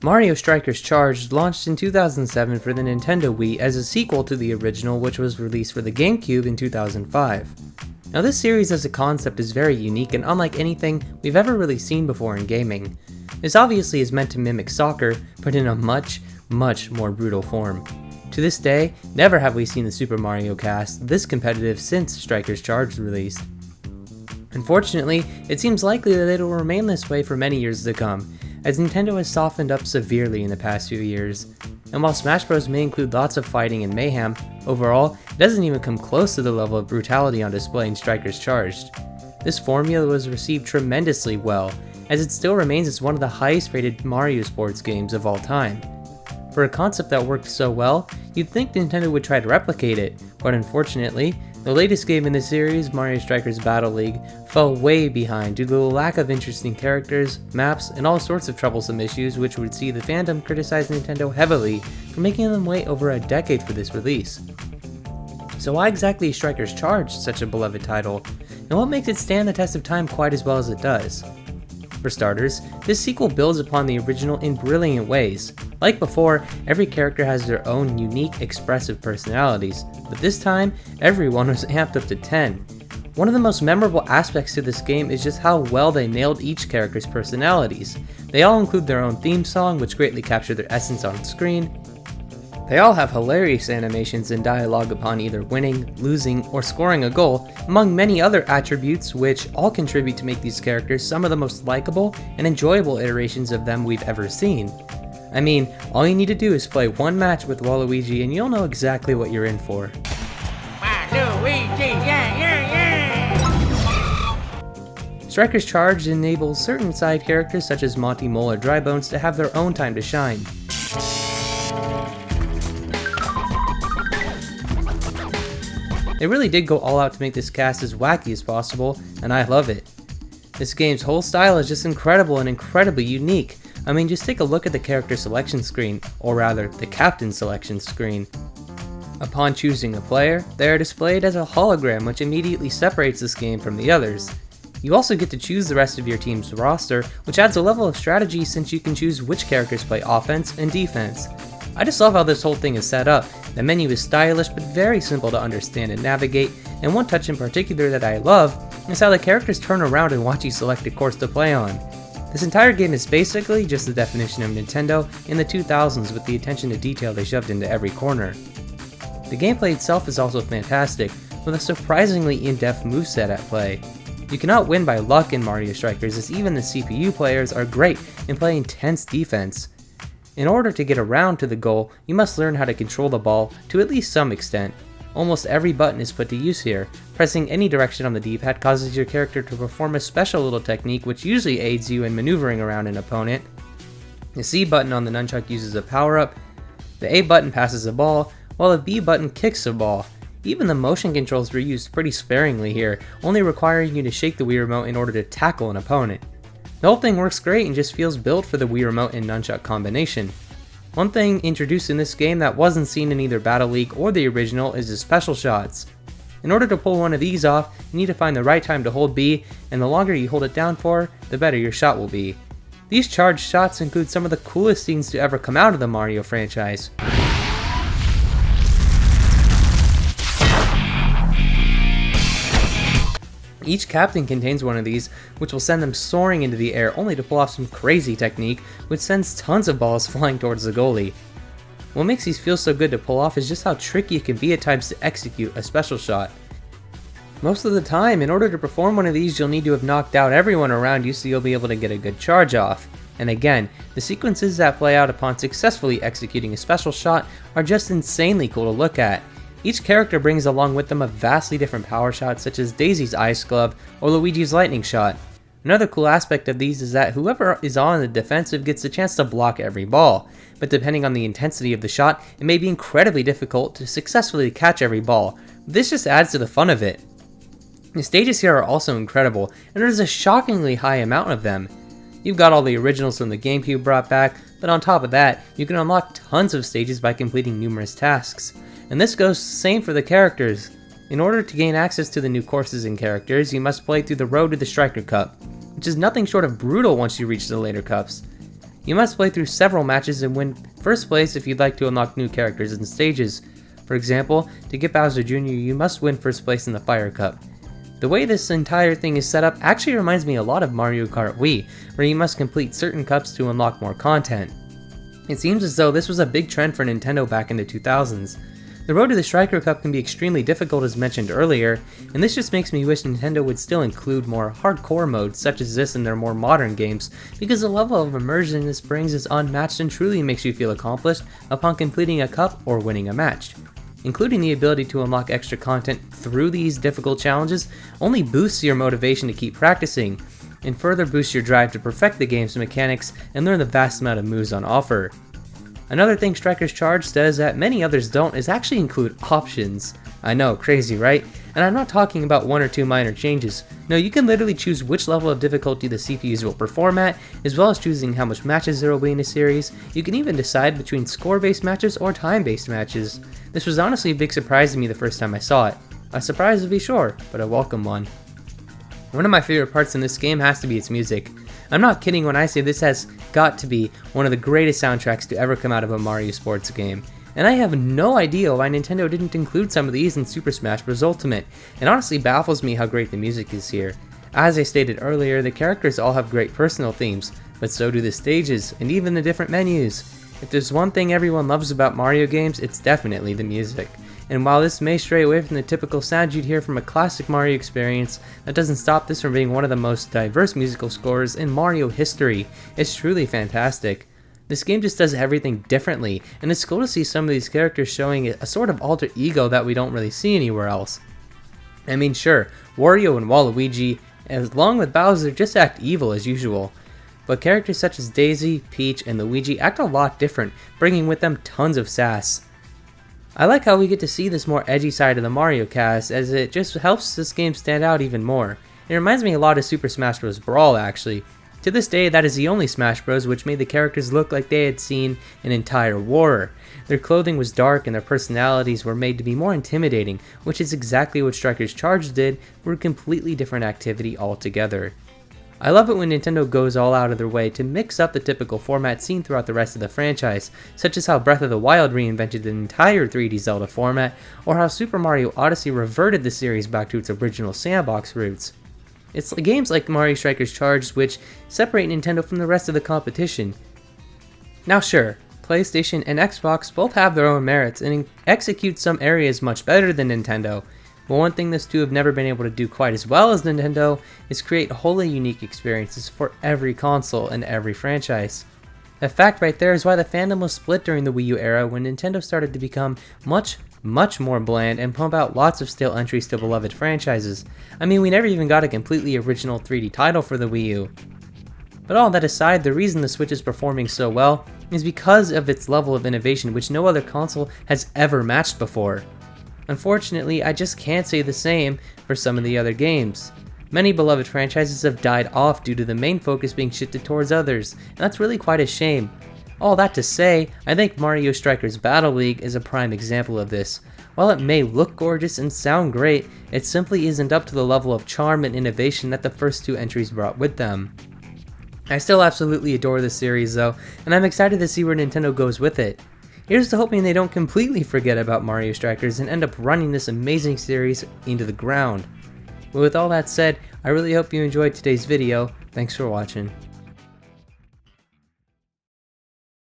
Mario Strikers Charged launched in 2007 for the Nintendo Wii as a sequel to the original, which was released for the GameCube in 2005. Now this series as a concept is very unique and unlike anything we've ever really seen before in gaming. This obviously is meant to mimic soccer, but in a much more brutal form. To this day, never have we seen the Super Mario cast this competitive since Strikers Charged released. Unfortunately, it seems likely that it will remain this way for many years to come, as Nintendo has softened up severely in the past few years. And while Smash Bros may include lots of fighting and mayhem, overall, it doesn't even come close to the level of brutality on display in Strikers Charged. This formula was received tremendously well, as it still remains as one of the highest rated Mario sports games of all time. For a concept that worked so well, you'd think Nintendo would try to replicate it, but unfortunately, the latest game in the series, Mario Strikers Battle League, fell way behind due to the lack of interesting characters, maps, and all sorts of troublesome issues which would see the fandom criticize Nintendo heavily for making them wait over a decade for this release. So why exactly is Strikers Charged such a beloved title, and what makes it stand the test of time quite as well as it does? For starters, this sequel builds upon the original in brilliant ways. Like before, every character has their own unique, expressive personalities, but this time, everyone was amped up to 10. One of the most memorable aspects to this game is just how well they nailed each character's personalities. They all include their own theme song, which greatly captured their essence on screen. They all have hilarious animations and dialogue upon either winning, losing, or scoring a goal, among many other attributes which all contribute to make these characters some of the most likable and enjoyable iterations of them we've ever seen. I mean, all you need to do is play one match with Waluigi and you'll know exactly what you're in for. Waluigi, yeah! Strikers Charged enables certain side characters such as Monty Mole or Drybones to have their own time to shine. They really did go all out to make this cast as wacky as possible, and I love it. This game's whole style is just incredible and incredibly unique. I mean, just take a look at the character selection screen, or rather, the captain selection screen. Upon choosing a player, they are displayed as a hologram which immediately separates this game from the others. You also get to choose the rest of your team's roster, which adds a level of strategy since you can choose which characters play offense and defense. I just love how this whole thing is set up. The menu is stylish but very simple to understand and navigate, and one touch in particular that I love is how the characters turn around and watch you select a course to play on. This entire game is basically just the definition of Nintendo in the 2000s with the attention to detail they shoved into every corner. The gameplay itself is also fantastic, with a surprisingly in-depth moveset at play. You cannot win by luck in Mario Strikers, as even the CPU players are great and play intense defense. In order to get around to the goal, you must learn how to control the ball to at least some extent. Almost every button is put to use here. Pressing any direction on the D-pad causes your character to perform a special little technique which usually aids you in maneuvering around an opponent. The C button on the nunchuck uses a power-up, the A button passes a ball, while the B button kicks a ball. Even the motion controls were used pretty sparingly here, only requiring you to shake the Wii Remote in order to tackle an opponent. The whole thing works great and just feels built for the Wii Remote and nunchuck combination. One thing introduced in this game that wasn't seen in either Battle League or the original is the special shots. In order to pull one of these off, you need to find the right time to hold B, and the longer you hold it down for, the better your shot will be. These charged shots include some of the coolest scenes to ever come out of the Mario franchise. Each captain contains one of these, which will send them soaring into the air only to pull off some crazy technique, which sends tons of balls flying towards the goalie. What makes these feel so good to pull off is just how tricky it can be at times to execute a special shot. Most of the time, in order to perform one of these, you'll need to have knocked out everyone around you so you'll be able to get a good charge off. And again, the sequences that play out upon successfully executing a special shot are just insanely cool to look at. Each character brings along with them a vastly different power shot, such as Daisy's Ice Glove or Luigi's Lightning Shot. Another cool aspect of these is that whoever is on the defensive gets a chance to block every ball, but depending on the intensity of the shot, it may be incredibly difficult to successfully catch every ball. This just adds to the fun of it. The stages here are also incredible, and there's a shockingly high amount of them. You've got all the originals from the GameCube brought back, but on top of that, you can unlock tons of stages by completing numerous tasks. And this goes same for the characters. In order to gain access to the new courses and characters, you must play through the road to the Striker Cup, which is nothing short of brutal once you reach the later cups. You must play through several matches and win first place if you'd like to unlock new characters and stages. For example, to get Bowser Jr., you must win first place in the Fire Cup. The way this entire thing is set up actually reminds me a lot of Mario Kart Wii, where you must complete certain cups to unlock more content. It seems as though this was a big trend for Nintendo back in the 2000s. The road to the Striker Cup can be extremely difficult as mentioned earlier, and this just makes me wish Nintendo would still include more hardcore modes such as this in their more modern games, because the level of immersion this brings is unmatched and truly makes you feel accomplished upon completing a cup or winning a match. Including the ability to unlock extra content through these difficult challenges only boosts your motivation to keep practicing, and further boosts your drive to perfect the game's mechanics and learn the vast amount of moves on offer. Another thing Striker's Charge does that many others don't is actually include options. I know, crazy right? And I'm not talking about one or two minor changes. No, you can literally choose which level of difficulty the CPUs will perform at, as well as choosing how much matches there will be in a series. You can even decide between score-based matches or time-based matches. This was honestly a big surprise to me the first time I saw it. A surprise to be sure, but a welcome one. One of my favorite parts in this game has to be its music. I'm not kidding when I say this has got to be one of the greatest soundtracks to ever come out of a Mario sports game. And I have no idea why Nintendo didn't include some of these in Super Smash Bros. Ultimate. It honestly baffles me how great the music is here. As I stated earlier, the characters all have great personal themes, but so do the stages, and even the different menus. If there's one thing everyone loves about Mario games, it's definitely the music. And while this may stray away from the typical sound you'd hear from a classic Mario experience, that doesn't stop this from being one of the most diverse musical scores in Mario history. It's truly fantastic. This game just does everything differently, and it's cool to see some of these characters showing a sort of alter ego that we don't really see anywhere else. I mean, sure, Wario and Waluigi, along with Bowser, just act evil as usual. But characters such as Daisy, Peach, and Luigi act a lot different, bringing with them tons of sass. I like how we get to see this more edgy side of the Mario cast, as it just helps this game stand out even more. It reminds me a lot of Super Smash Bros. Brawl actually. To this day, that is the only Smash Bros. Which made the characters look like they had seen an entire war. Their clothing was dark and their personalities were made to be more intimidating, which is exactly what Striker's Charge did for a completely different activity altogether. I love it when Nintendo goes all out of their way to mix up the typical format seen throughout the rest of the franchise, such as how Breath of the Wild reinvented the entire 3D Zelda format, or how Super Mario Odyssey reverted the series back to its original sandbox roots. It's games like Mario Striker's Charge which separate Nintendo from the rest of the competition. Now sure, PlayStation and Xbox both have their own merits and execute some areas much better than Nintendo, but one thing those two have never been able to do quite as well as Nintendo is create wholly unique experiences for every console and every franchise. That fact right there is why the fandom was split during the Wii U era when Nintendo started to become much more bland and pump out lots of stale entries to beloved franchises. I mean, we never even got a completely original 3D title for the Wii U. But all that aside, the reason the Switch is performing so well is because of its level of innovation which no other console has ever matched before. Unfortunately, I just can't say the same for some of the other games. Many beloved franchises have died off due to the main focus being shifted towards others, and that's really quite a shame. All that to say, I think Mario Strikers Battle League is a prime example of this. While it may look gorgeous and sound great, it simply isn't up to the level of charm and innovation that the first two entries brought with them. I still absolutely adore this series though, and I'm excited to see where Nintendo goes with it. Here's to hoping they don't completely forget about Mario Strikers and end up running this amazing series into the ground. But with all that said, I really hope you enjoyed today's video. Thanks for watching.